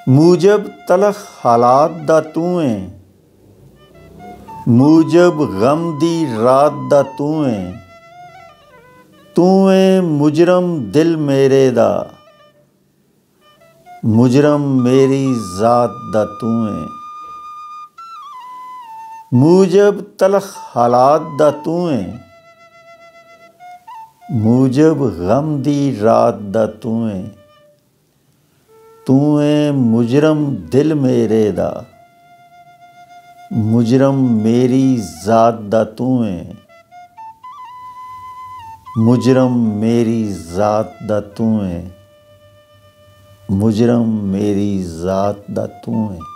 मूजब तलख हालात दा तू है, मूजब गम दी रात दा तू है मुजरम दिल मेरे दा, मुजरम मेरी ज़ात दा तू है। मूजब तलख हालात दा तू है, मूजब गम दी रात दा तू है मुजरम दिल मेरे दा, मुजरम मेरी ज़ात दा तू है, मुजरम मेरी ज़ात दा तू है, मुजरम मेरी ज़ात दा तू है।